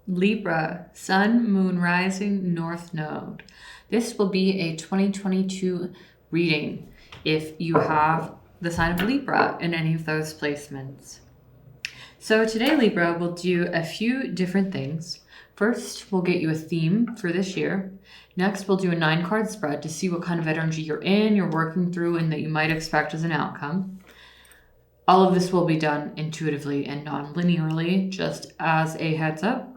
Libra, Sun, Moon, Rising, North Node. This will be a 2022 reading if you have the sign of Libra in any of those placements. So today, Libra, we'll do a few different things. First, we'll get you a theme for this year. Next, we'll do a 9-card spread to see what kind of energy you're working through, and that you might expect as an outcome. All of this will be done intuitively and non-linearly, just as a heads up.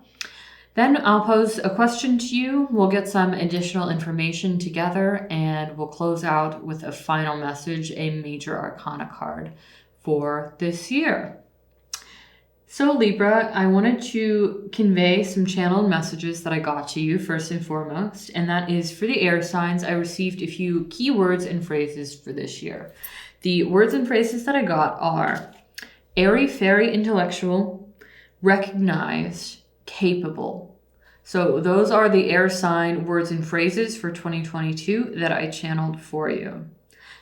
Then I'll pose a question to you. We'll get some additional information together, and we'll close out with a final message, a major arcana card for this year. So Libra, I wanted to convey some channeled messages that I got to you first and foremost, and that is for the air signs. I received a few keywords and phrases for this year. The words and phrases that I got are airy, fairy, intellectual, recognized, capable. So those are the air sign words and phrases for 2022 that I channeled for you.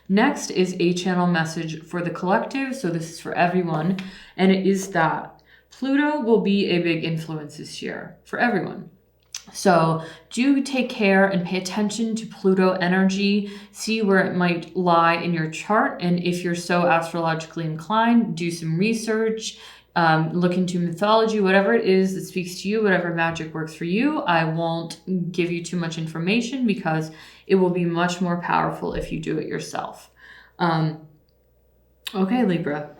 Next is a channel message for the collective. So this is for everyone, and it is that Pluto will be a big influence this year for everyone. So do take care and pay attention to Pluto energy, see where it might lie in your chart. And if you're so astrologically inclined, do some research, look into mythology, whatever it is that speaks to you, whatever magic works for you. I won't give you too much information because it will be much more powerful if you do it yourself. Okay, Libra,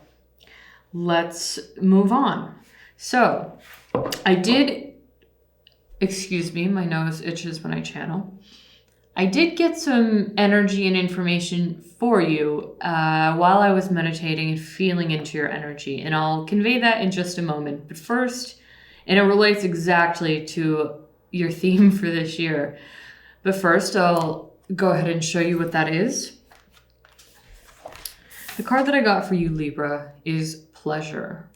let's move on. So excuse me, my nose itches when I channel. I did get some energy and information for you while I was meditating and feeling into your energy, and I'll convey that in just a moment. But first, and it relates exactly to your theme for this year, but first I'll go ahead and show you what that is. The card that I got for you, Libra, is pleasure.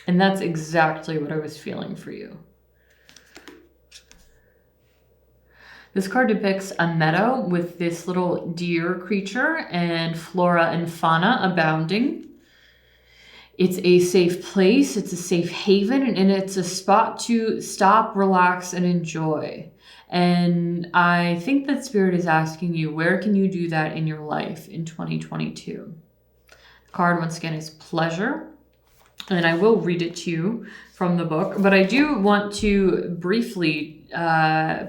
And that's exactly what I was feeling for you. This card depicts a meadow with this little deer creature and flora and fauna abounding. It's a safe place, it's a safe haven, and it's a spot to stop, relax, and enjoy. And I think that Spirit is asking you, where can you do that in your life in 2022? The card, once again, is pleasure. And I will read it to you from the book, but I do want to briefly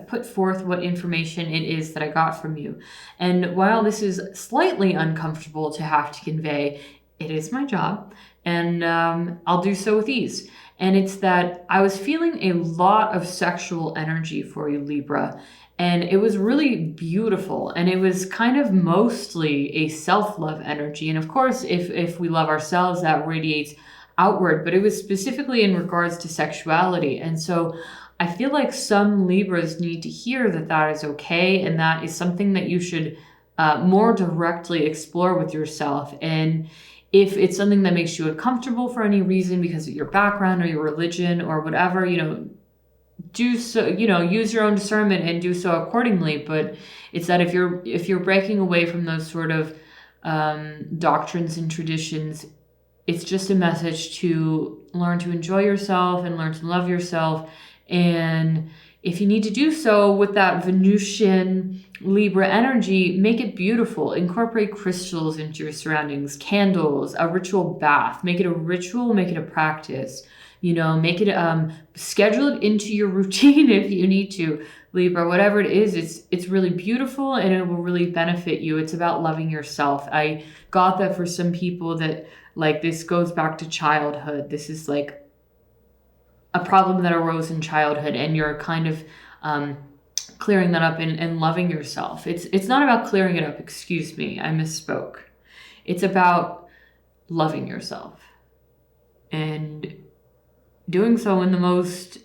put forth what information it is that I got from you. And while this is slightly uncomfortable to have to convey, it is my job, and I'll do so with ease. And it's that I was feeling a lot of sexual energy for you, Libra, and it was really beautiful, and it was kind of mostly a self-love energy. And of course, if we love ourselves, that radiates outward, but it was specifically in regards to sexuality. And so I feel like some Libras need to hear that that is okay, and that is something that you should more directly explore with yourself. And if it's something that makes you uncomfortable for any reason because of your background or your religion or whatever, do so, use your own discernment and do so accordingly. But it's that if you're breaking away from those sort of doctrines and traditions, it's just a message to learn to enjoy yourself and learn to love yourself. And if you need to do so with that Venusian Libra energy, make it beautiful. Incorporate crystals into your surroundings, candles, a ritual bath. Make it a ritual, make it a practice. Make it, schedule it into your routine if you need to, Libra. Whatever it is, it's really beautiful and it will really benefit you. It's about loving yourself. I got that for some people that, this goes back to childhood. This is like a problem that arose in childhood, and you're kind of clearing that up and loving yourself. It's not about clearing it up. Excuse me, I misspoke. It's about loving yourself and doing so in the most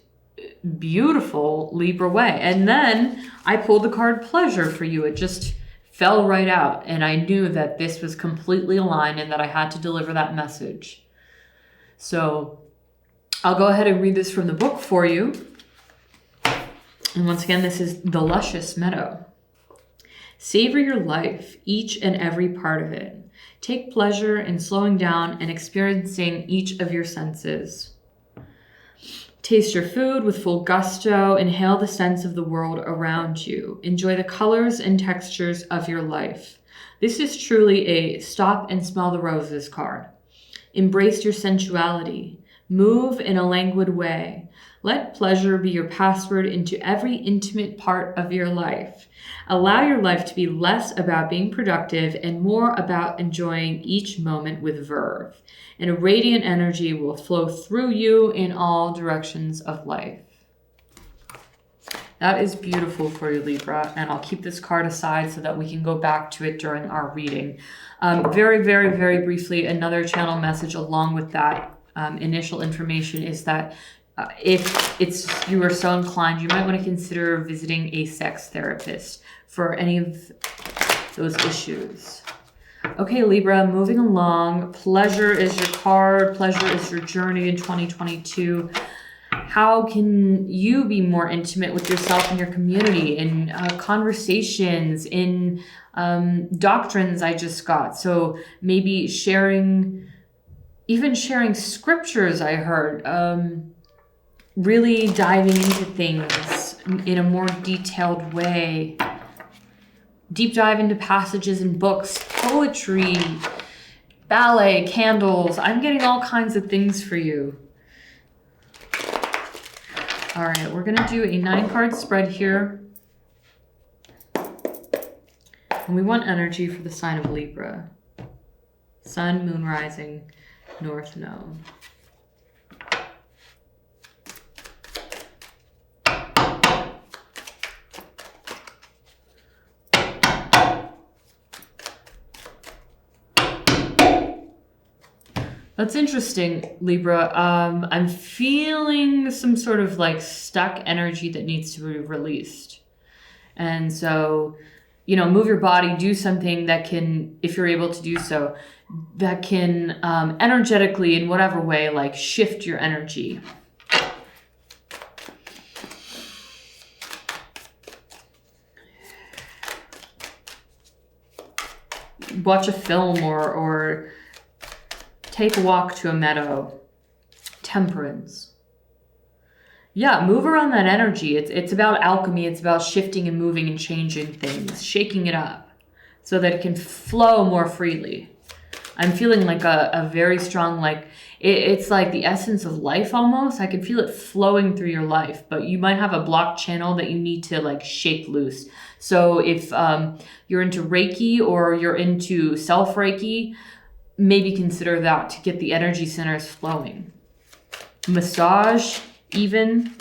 beautiful Libra way. And then I pulled the card pleasure for you. It just fell right out, and I knew that this was completely aligned and that I had to deliver that message. So I'll go ahead and read this from the book for you. And once again, this is The Luscious Meadow. Savor your life, each and every part of it. Take pleasure in slowing down and experiencing each of your senses. Taste your food with full gusto. Inhale the sense of the world around you. Enjoy the colors and textures of your life. This is truly a stop and smell the roses card. Embrace your sensuality. Move in a languid way. Let pleasure be your password into every intimate part of your life. Allow your life to be less about being productive and more about enjoying each moment with verve. And a radiant energy will flow through you in all directions of life. That is beautiful for you, Libra, and I'll keep this card aside so that we can go back to it during our reading. Very, very, very briefly, another channel message along with that initial information is that if you are so inclined, you might want to consider visiting a sex therapist for any of those issues. Okay, Libra, moving along. Pleasure is your card. Pleasure is your journey in 2022. How can you be more intimate with yourself and your community in conversations, in doctrines I just got? So maybe sharing scriptures I heard, really diving into things in a more detailed way. Deep dive into passages in books, poetry, ballet, candles. I'm getting all kinds of things for you. All right, we're gonna do a 9-card spread here. And we want energy for the sign of Libra. Sun, moon, rising, north node. That's interesting, Libra. I'm feeling some sort of like stuck energy that needs to be released. And so, move your body, do something that can, if you're able to do so, that can energetically, in whatever way, like shift your energy. Watch a film or take a walk to a meadow. Temperance. Yeah, move around that energy. It's about alchemy. It's about shifting and moving and changing things, shaking it up so that it can flow more freely. I'm feeling like a very strong, it's like the essence of life almost. I can feel it flowing through your life, but you might have a blocked channel that you need to shake loose. So if you're into Reiki or you're into self-Reiki, maybe consider that to get the energy centers flowing. Massage, even.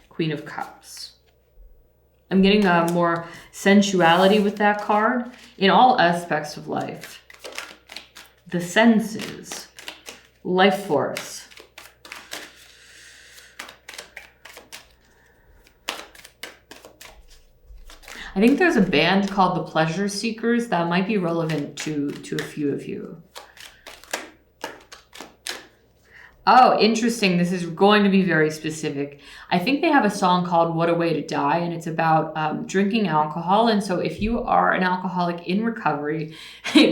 Queen of Cups. I'm getting more sensuality with that card in all aspects of life. The senses. Life force. I think there's a band called the Pleasure Seekers that might be relevant to a few of you. Oh, interesting. This is going to be very specific. I think they have a song called What a Way to Die, and it's about drinking alcohol. And so if you are an alcoholic in recovery,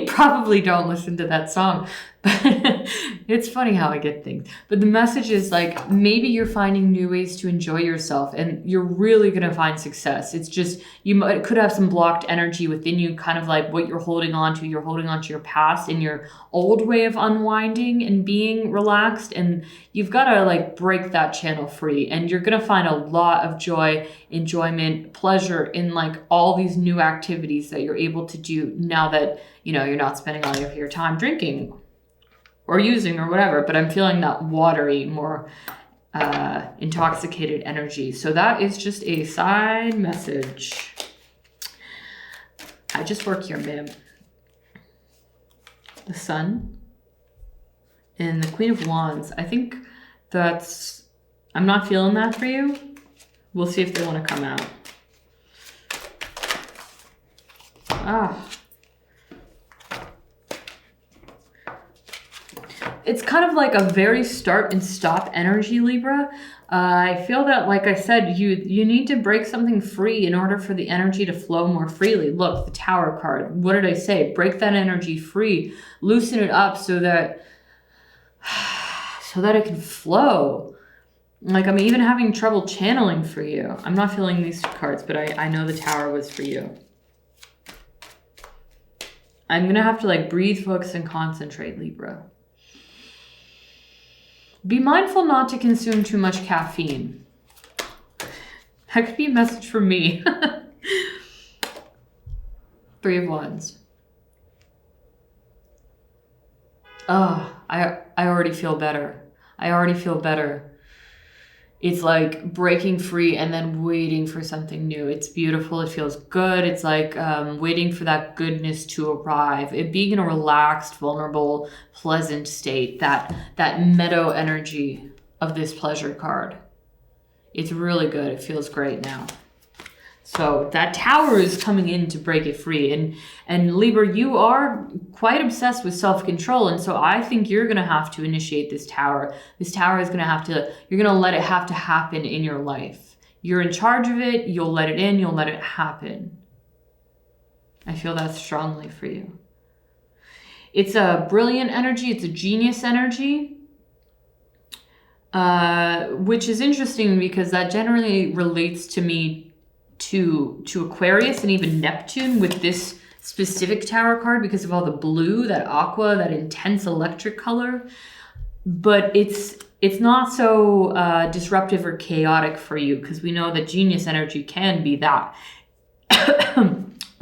probably don't listen to that song. But it's funny how I get things. But the message is maybe you're finding new ways to enjoy yourself and you're really going to find success. It's just, could have some blocked energy within you, kind of like what you're holding on to. You're holding on to your past and your old way of unwinding and being relaxed. And you've got to break that channel free. And you're going to find a lot of joy, enjoyment, pleasure in all these new activities that you're able to do now that, you're not spending all of your time drinking or using or whatever, but I'm feeling that watery, more intoxicated energy. So that is just a side message. I just work here, ma'am. The Sun and the Queen of Wands. I think I'm not feeling that for you. We'll see if they want to come out. It's kind of like a very start and stop energy, Libra. I feel that, like I said, you need to break something free in order for the energy to flow more freely. Look, the Tower card. What did I say? Break that energy free. Loosen it up so that it can flow. Like, I'm even having trouble channeling for you. I'm not feeling these cards, but I know the Tower was for you. I'm going to have to like breathe, focus, and concentrate, Libra. Be mindful not to consume too much caffeine. That could be a message from me. Three of Wands. Oh, I already feel better. I already feel better. It's like breaking free and then waiting for something new. It's beautiful. It feels good. It's like waiting for that goodness to arrive. It being in a relaxed, vulnerable, pleasant state. That meadow energy of this pleasure card. It's really good. It feels great now. So that Tower is coming in to break it free. And Libra, you are quite obsessed with self-control. And so I think you're going to have to initiate this Tower. This Tower is going to have to, you're going to let it have to happen in your life. You're in charge of it. You'll let it in. You'll let it happen. I feel that strongly for you. It's a brilliant energy. It's a genius energy. Which is interesting because that generally relates to me to Aquarius and even Neptune with this specific Tower card because of all the blue, that aqua, that intense electric color. But it's not so disruptive or chaotic for you because we know that genius energy can be that.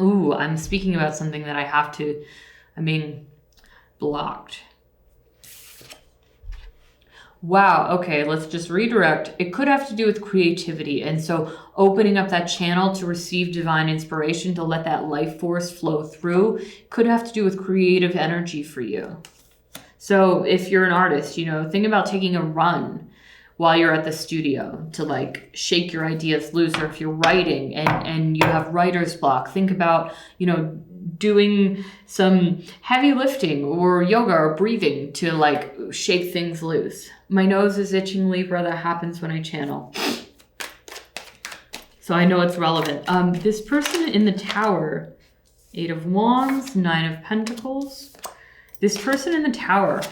Ooh, I'm speaking about something that I have to, blocked. Wow, okay, let's just redirect. It could have to do with creativity. And so opening up that channel to receive divine inspiration, to let that life force flow through, could have to do with creative energy for you. So if you're an artist, think about taking a run while you're at the studio to like shake your ideas loose. Or if you're writing and you have writer's block, think about, doing some heavy lifting or yoga or breathing to like shake things loose. My nose is itching, Libra. That happens when I channel. So I know it's relevant. This person in the Tower, 8 of Wands, 9 of Pentacles. This person in the Tower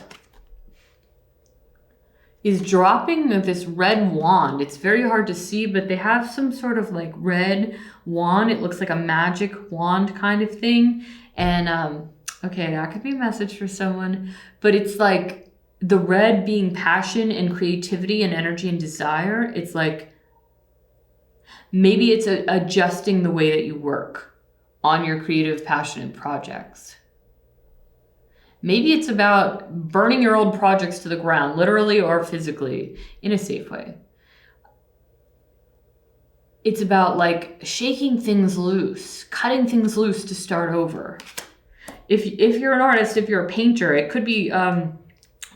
is dropping this red wand. It's very hard to see, but they have some sort of like red wand. It looks like a magic wand kind of thing. And okay, that could be a message for someone, but it's like the red being passion and creativity and energy and desire. It's like maybe it's adjusting the way that you work on your creative, passionate projects. Maybe it's about burning your old projects to the ground, literally or physically, in a safe way. It's about like shaking things loose, cutting things loose to start over. If you're an artist, if you're a painter, it could be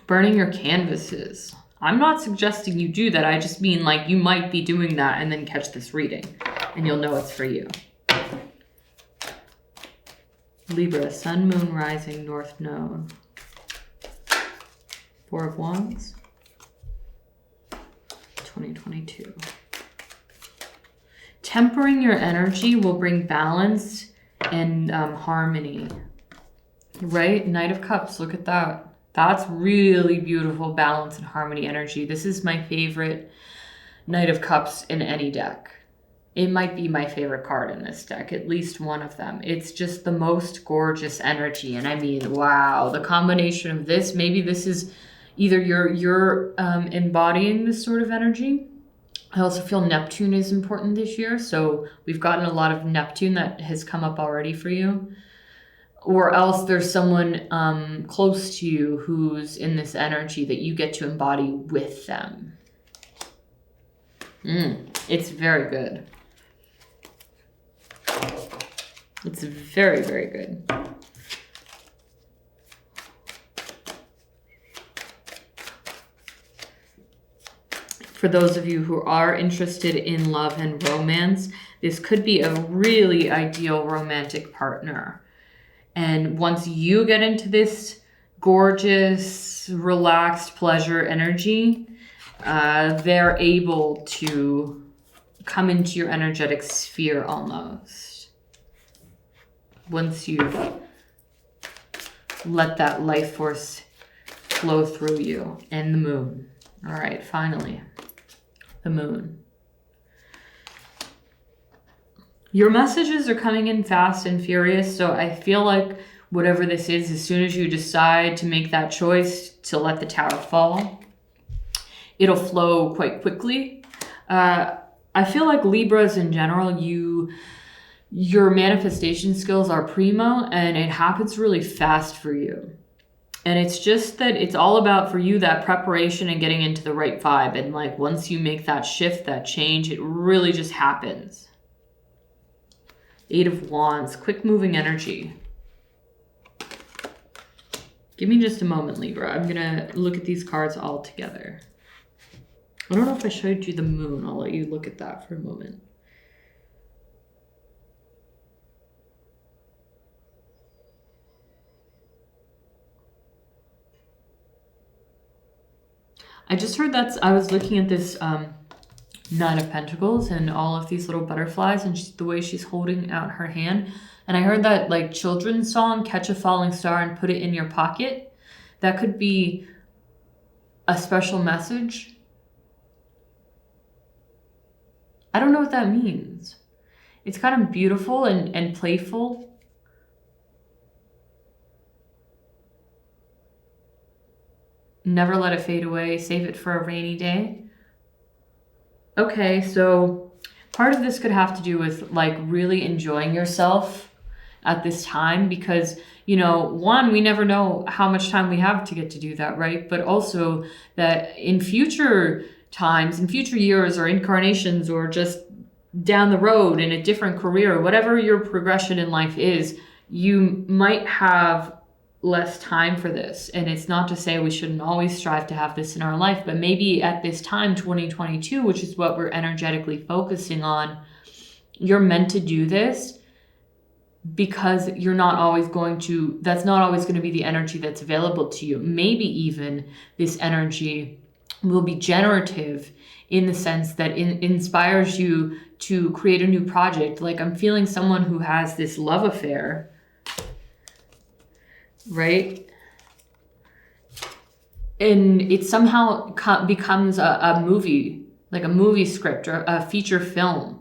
burning your canvases. I'm not suggesting you do that. I just mean like you might be doing that and then catch this reading and you'll know it's for you. Libra, Sun, Moon, Rising, North Node. 4 of Wands. 2022. Tempering your energy will bring balance and harmony. Right? Knight of Cups, look at that. That's really beautiful balance and harmony energy. This is my favorite Knight of Cups in any deck. It might be my favorite card in this deck, at least one of them. It's just the most gorgeous energy. And wow, the combination of this, maybe this is either you're embodying this sort of energy. I also feel Neptune is important this year. So we've gotten a lot of Neptune that has come up already for you. Or else there's someone close to you who's in this energy that you get to embody with them. It's very good. It's very, very good. For those of you who are interested in love and romance, this could be a really ideal romantic partner. And once you get into this gorgeous, relaxed pleasure energy, they're able to come into your energetic sphere almost. Once you've let that life force flow through you and the moon. All right, finally. the moon. Your messages are coming in fast and furious, so I feel like whatever this is, as soon as you decide to make that choice to let the tower fall, it'll flow quite quickly. I feel like Libras in general, your manifestation skills are primo, and it happens really fast for you. And it's just that it's all about, for you, that preparation and getting into the right vibe. And like, once you make that shift, that change, it really just happens. 8 of Wands, quick moving energy. Give me just a moment, Libra. I'm gonna look at these cards all together. I don't know if I showed you the moon. I'll let you look at that for a moment. I just heard I was looking at this Nine of Pentacles and all of these little butterflies and the way she's holding out her hand. And I heard that like children's song, Catch a Falling Star and Put It in Your Pocket. That could be a special message. I don't know what that means. It's kind of beautiful and playful. Never let it fade away. Save it for a rainy day. Okay, so part of this could have to do with like really enjoying yourself at this time because, you know, one, we never know how much time we have to get to do that, right? But also that in future times, in future years or incarnations or just down the road in a different career, whatever your progression in life is, you might have less time for this. And it's not to say we shouldn't always strive to have this in our life, but maybe at this time, 2022, which is what we're energetically focusing on, you're meant to do this because you're not always going to, that's not always going to be the energy that's available to you. Maybe even this energy will be generative in the sense that it inspires you to create a new project. Like I'm feeling someone who has this love affair, right? And it somehow becomes a movie, like a movie script or a feature film.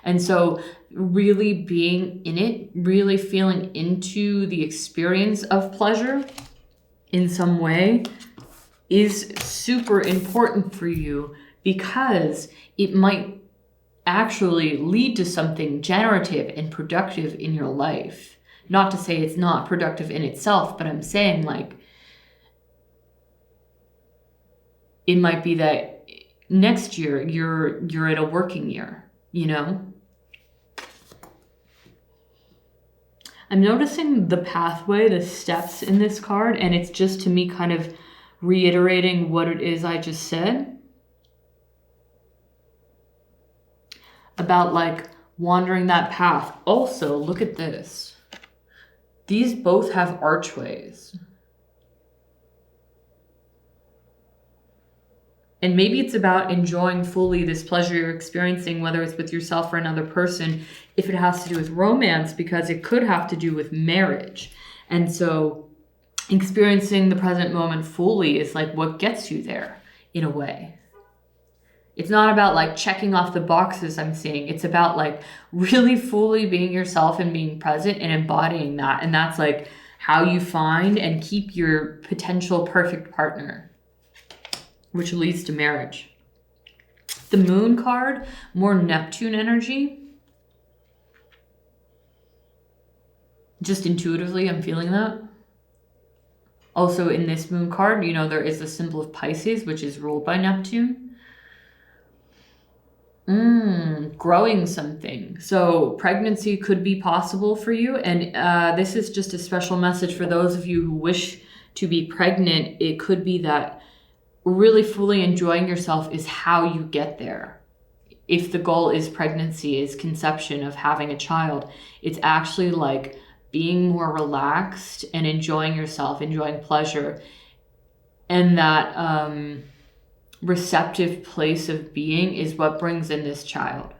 And so really being in it, really feeling into the experience of pleasure in some way is super important for you because it might actually lead to something generative and productive in your life. Not to say it's not productive in itself, but I'm saying like, it might be that next year you're at a working year, you know? I'm noticing the pathway, the steps in this card, and it's just to me kind of reiterating what it is I just said about like wandering that path. Also, look at this. These both have archways. And maybe it's about enjoying fully this pleasure you're experiencing, whether it's with yourself or another person, if it has to do with romance, because it could have to do with marriage. And so experiencing the present moment fully is like what gets you there in a way. It's not about like checking off the boxes I'm seeing. It's about like really fully being yourself and being present and embodying that. And that's like how you find and keep your potential perfect partner, which leads to marriage. The Moon card, more Neptune energy. Just intuitively, I'm feeling that. Also in this Moon card, you know, there is the symbol of Pisces, which is ruled by Neptune. Growing something. So pregnancy could be possible for you. And this is just a special message for those of you who wish to be pregnant. It could be that really fully enjoying yourself is how you get there. If the goal is pregnancy, is conception of having a child, it's actually like being more relaxed and enjoying yourself, enjoying pleasure. And that receptive place of being is what brings in this child.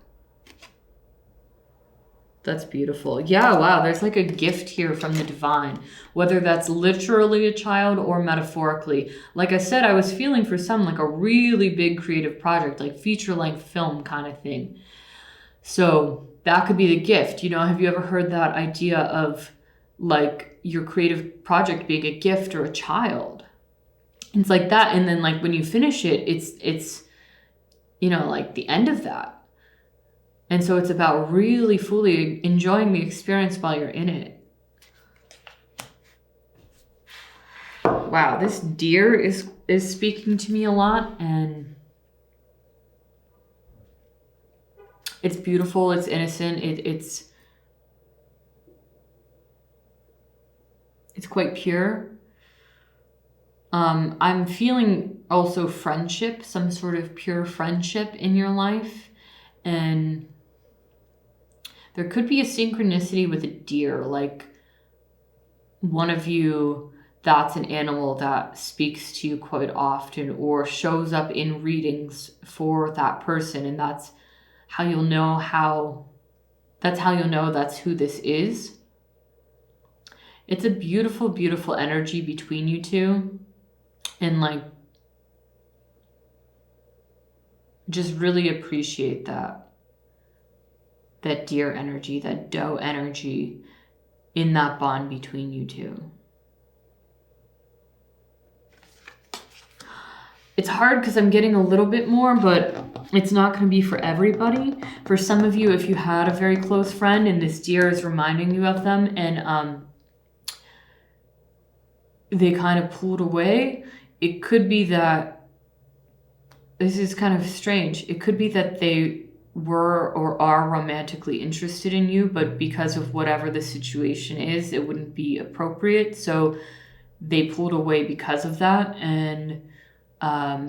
That's beautiful. Yeah, wow, there's like a gift here from the divine, whether that's literally a child or metaphorically. Like I said, I was feeling for some like a really big creative project, like feature-length film kind of thing. So that could be the gift. You know, have you ever heard that idea of like your creative project being a gift or a child? It's like that. And then like when you finish it, it's you know, like the end of that. And so it's about really fully enjoying the experience while you're in it. Wow, this deer is speaking to me a lot, and it's beautiful, it's innocent, it's quite pure. I'm feeling also friendship, some sort of pure friendship in your life, and there could be a synchronicity with a deer, like one of you, that's an animal that speaks to you quite often or shows up in readings for that person. And that's how you'll know that's who this is. It's a beautiful, beautiful energy between you two. And like, just really appreciate that deer energy, that doe energy in that bond between you two. It's hard because I'm getting a little bit more, but it's not going to be for everybody. For some of you, if you had a very close friend and this deer is reminding you of them and they kind of pulled away, it could be that, this is kind of strange, it could be that they were or are romantically interested in you, but because of whatever the situation is, it wouldn't be appropriate. So they pulled away because of that. And I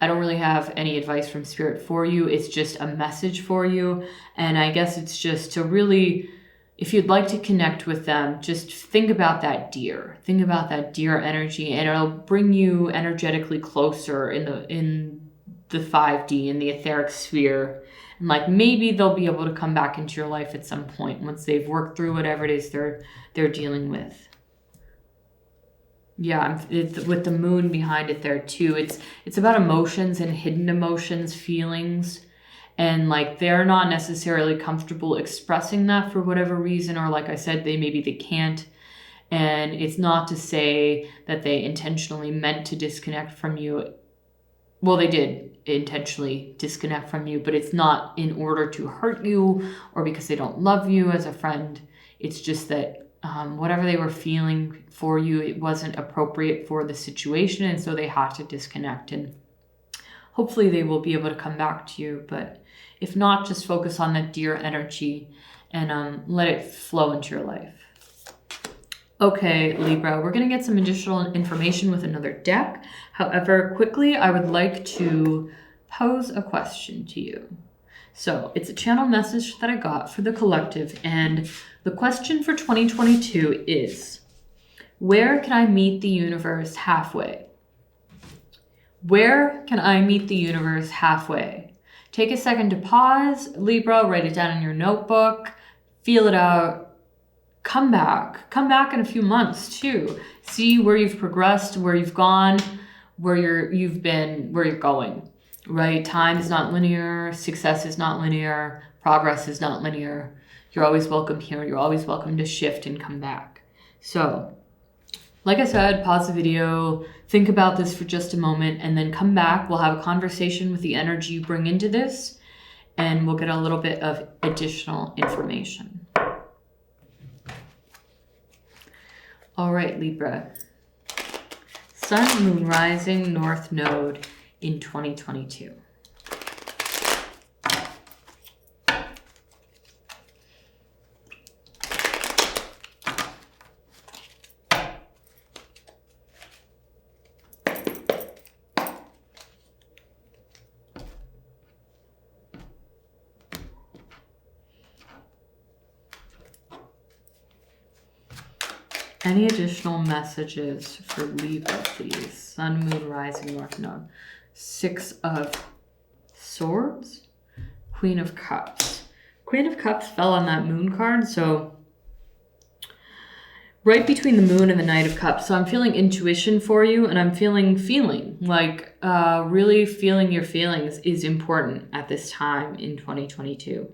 don't really have any advice from Spirit for you. It's just a message for you. And I guess it's just to really, if you'd like to connect with them, just think about that deer. Think about that deer energy, and it'll bring you energetically closer in the 5D, in the etheric sphere. And like maybe they'll be able to come back into your life at some point once they've worked through whatever it is they're dealing with. Yeah, with the moon behind it there too. It's about emotions and hidden emotions, feelings. And like they're not necessarily comfortable expressing that for whatever reason, or like I said, maybe they can't. And it's not to say that they intentionally meant to disconnect from you. Well, they did intentionally disconnect from you, but it's not in order to hurt you or because they don't love you as a friend. It's just that whatever they were feeling for you, it wasn't appropriate for the situation, and so they had to disconnect. And hopefully they will be able to come back to you, but if not, just focus on that deer energy and let it flow into your life. Okay, Libra, we're going to get some additional information with another deck. However, quickly, I would like to pose a question to you. So it's a channel message that I got for the collective, and the question for 2022 is, where can I meet the universe halfway? Where can I meet the universe halfway? Take a second to pause, Libra, write it down in your notebook, feel it out. Come back in a few months too. See where you've progressed, where you've gone, where you've been, where you're going, right? Time is not linear. Success is not linear. Progress is not linear. You're always welcome here. You're always welcome to shift and come back. So, like I said, pause the video, think about this for just a moment, and then come back. We'll have a conversation with the energy you bring into this, and we'll get a little bit of additional information. All right, Libra. Sun, Moon, Rising, North Node in 2022. Any additional messages for Libra, please? Sun, Moon, Rising, North Node. 6 of Swords, Queen of Cups, Queen of Cups fell on that moon card, so right between the moon and the Knight of Cups. So I'm feeling intuition for you, and I'm feeling. Like really feeling your feelings is important at this time in 2022.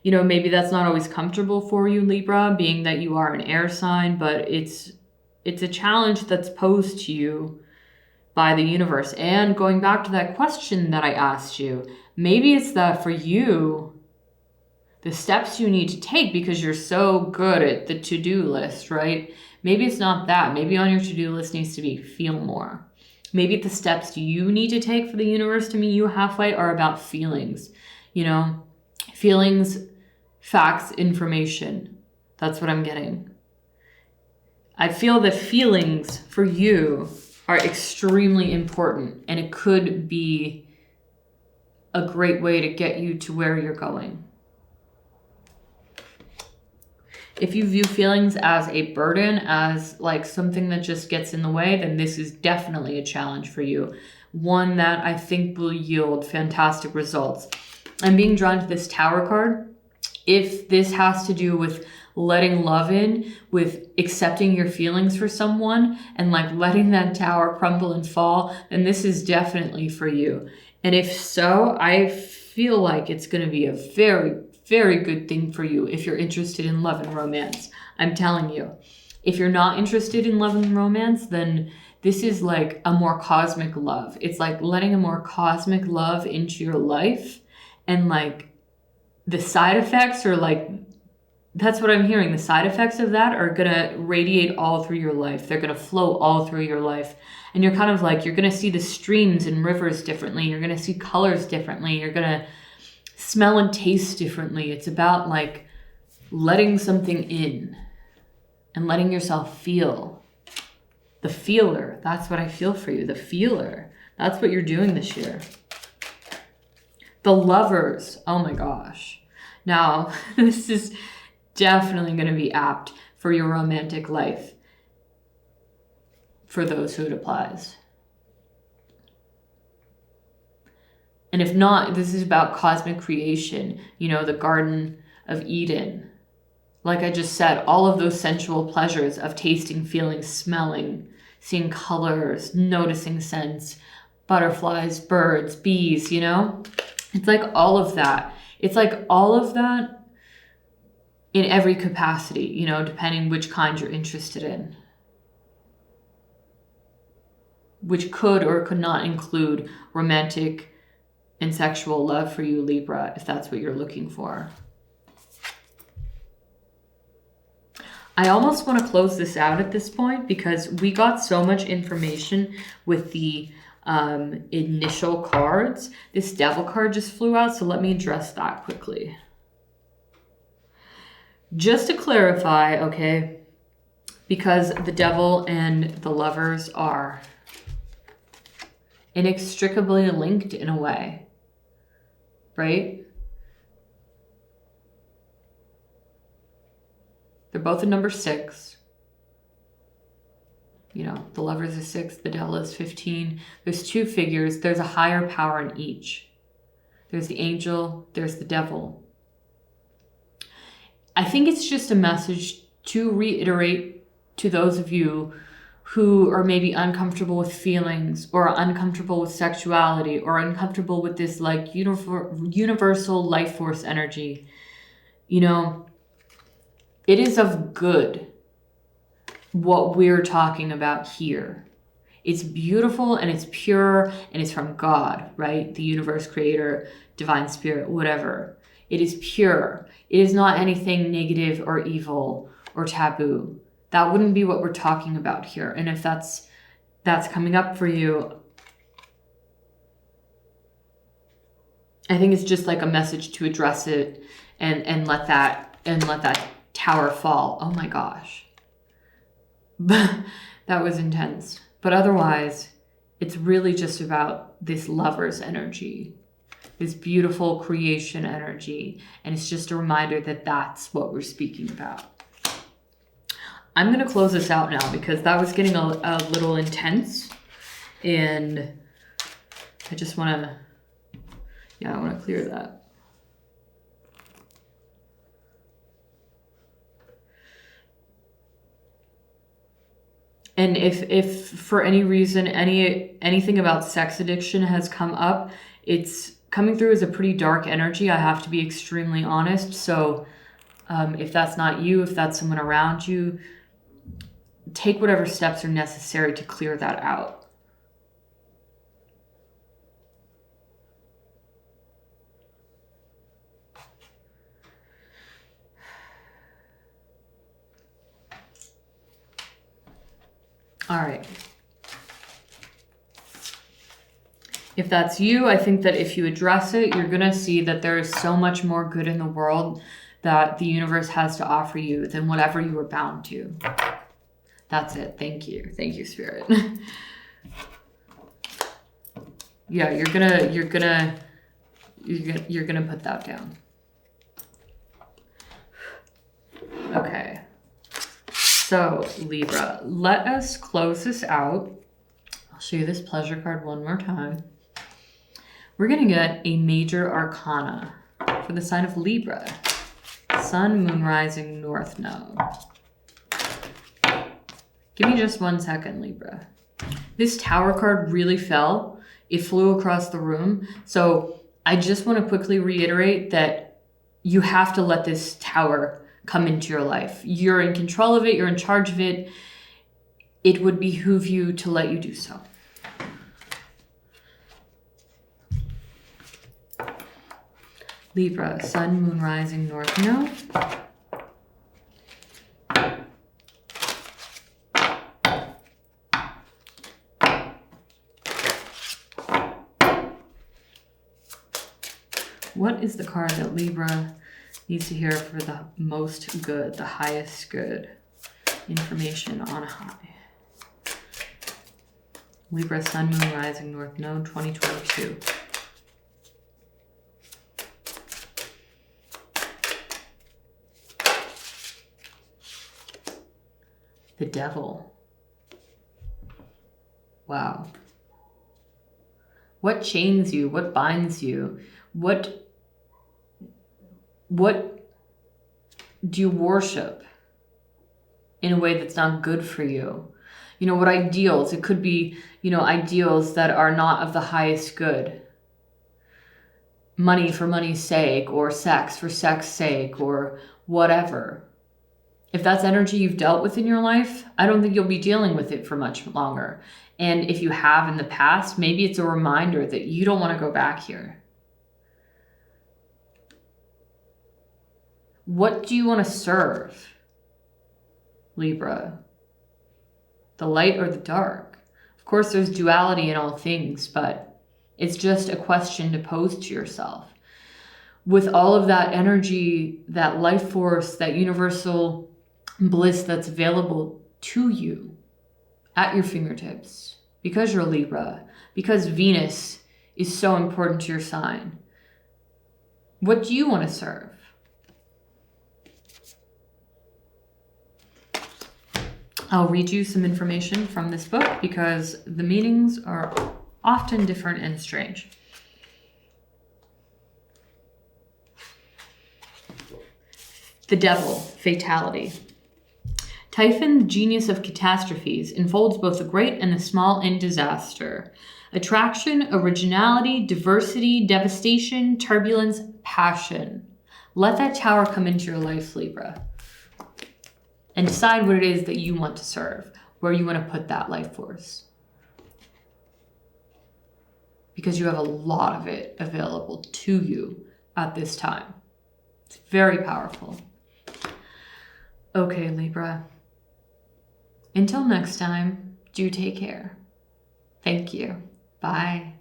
You know, maybe that's not always comfortable for you, Libra, being that you are an air sign, but it's a challenge that's posed to you by the universe. And going back to that question that I asked you, maybe it's that for you, the steps you need to take because you're so good at the to-do list, right? Maybe it's not that. Maybe on your to-do list needs to be feel more. Maybe the steps you need to take for the universe to meet you halfway are about feelings. You know, feelings, facts, information. That's what I'm getting. I feel that feelings for you are extremely important, and it could be a great way to get you to where you're going. If you view feelings as a burden, as like something that just gets in the way, then this is definitely a challenge for you. One that I think will yield fantastic results. I'm being drawn to this Tower card. If this has to do with letting love in, with accepting your feelings for someone and like letting that tower crumble and fall, then this is definitely for you. And if so, I feel like it's going to be a very, very good thing for you if you're interested in love and romance. I'm telling you. If you're not interested in love and romance, then this is like a more cosmic love. It's like letting a more cosmic love into your life, and like the side effects are like, that's what I'm hearing. The side effects of that are going to radiate all through your life. They're going to flow all through your life. And you're kind of like, you're going to see the streams and rivers differently. You're going to see colors differently. You're going to smell and taste differently. It's about like letting something in and letting yourself feel. The feeler. That's what I feel for you. The feeler. That's what you're doing this year. The Lovers. Oh my gosh. Now, this is definitely going to be apt for your romantic life, for those who it applies. And if not, this is about cosmic creation, you know, the Garden of Eden. Like I just said, all of those sensual pleasures of tasting, feeling, smelling, seeing colors, noticing scents, butterflies, birds, bees, you know? It's like all of that. It's like all of that in every capacity, you know, depending which kind you're interested in. Which could or could not include romantic and sexual love for you, Libra, if that's what you're looking for. I almost want to close this out at this point because we got so much information with the initial cards. This Devil card just flew out, so let me address that quickly. Just to clarify, okay, because the Devil and the Lovers are inextricably linked in a way, right? They're both a number 6. You know, the Lovers is 6, the Devil is 15. There's 2 figures. There's a higher power in each. There's the angel, there's the devil. I think it's just a message to reiterate to those of you who are maybe uncomfortable with feelings or uncomfortable with sexuality or uncomfortable with this like universal life force energy. You know, it is of good what we're talking about here. It's beautiful and it's pure and it's from God, right? The universe, creator, divine spirit, whatever. It is pure. It is not anything negative or evil or taboo. That wouldn't be what we're talking about here. And if that's coming up for you, I think it's just like a message to address it and let that tower fall. Oh my gosh. That was intense. But otherwise, it's really just about this Lover's energy, this beautiful creation energy. And it's just a reminder that that's what we're speaking about. I'm going to close this out now because that was getting a little intense. And I just want to, I want to clear that. And if for any reason anything about sex addiction has come up, it's coming through as a pretty dark energy. I have to be extremely honest. So if that's not you, if that's someone around you, take whatever steps are necessary to clear that out. All right. If that's you, I think that if you address it, you're going to see that there is so much more good in the world that the universe has to offer you than whatever you were bound to. That's it. Thank you. Thank you, Spirit. Yeah, you're gonna put that down. Okay. So, Libra, let us close this out. I'll show you this pleasure card one more time. We're going to get a major arcana for the sign of Libra. Sun, moon, rising, north node. Give me just 1 second, Libra. This tower card really fell. It flew across the room. So I just want to quickly reiterate that you have to let this tower come into your life. You're in control of it. You're in charge of it. It would behoove you to let you do so. Libra, sun, moon, rising, north node. What is the card that Libra needs to hear for the most good, the highest good? Information on a high. Libra, sun, moon, rising, north node, 2022. The devil. Wow. What chains you? What binds you? What do you worship in a way that's not good for you? You know, what ideals? It could be, you know, ideals that are not of the highest good. Money for money's sake, or sex for sex's sake, or whatever. If that's energy you've dealt with in your life, I don't think you'll be dealing with it for much longer. And if you have in the past, maybe it's a reminder that you don't want to go back here. What do you want to serve, Libra? The light or the dark? Of course, there's duality in all things, but it's just a question to pose to yourself. With all of that energy, that life force, that universal bliss that's available to you at your fingertips, because you're Libra, because Venus is so important to your sign, what do you want to serve? I'll read you some information from this book because the meanings are often different and strange. The devil, fatality. Typhon, the genius of catastrophes, enfolds both the great and the small in disaster. Attraction, originality, diversity, devastation, turbulence, passion. Let that tower come into your life, Libra. And decide what it is that you want to serve, where you want to put that life force. Because you have a lot of it available to you at this time. It's very powerful. Okay, Libra. Until next time, do take care. Thank you. Bye.